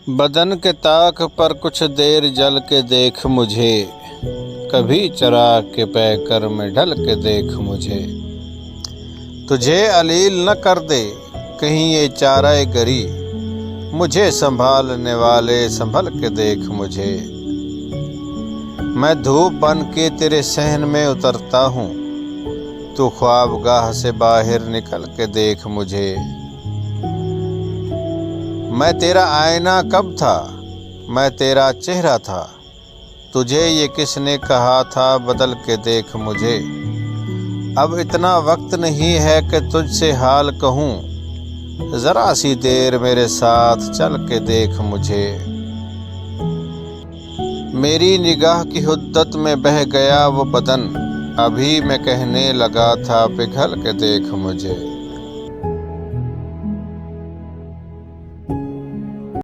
बदन के ताक पर कुछ देर जल के देख मुझे, कभी चराग के पैकर में ढल के देख मुझे। तुझे अलील न कर दे कहीं ये चारे गरी, मुझे संभालने वाले संभल के देख मुझे। मैं धूप बन के तेरे सहन में उतरता हूँ, तू ख्वाबगाह से बाहर निकल के देख मुझे। मैं तेरा आईना कब था, मैं तेरा चेहरा था, तुझे ये किसने कहा था बदल के देख मुझे। अब इतना वक्त नहीं है कि तुझसे हाल कहूँ, ज़रा सी देर मेरे साथ चल के देख मुझे। मेरी निगाह की हुद्दत में बह गया वो बदन, अभी मैं कहने लगा था पिघल के देख मुझे।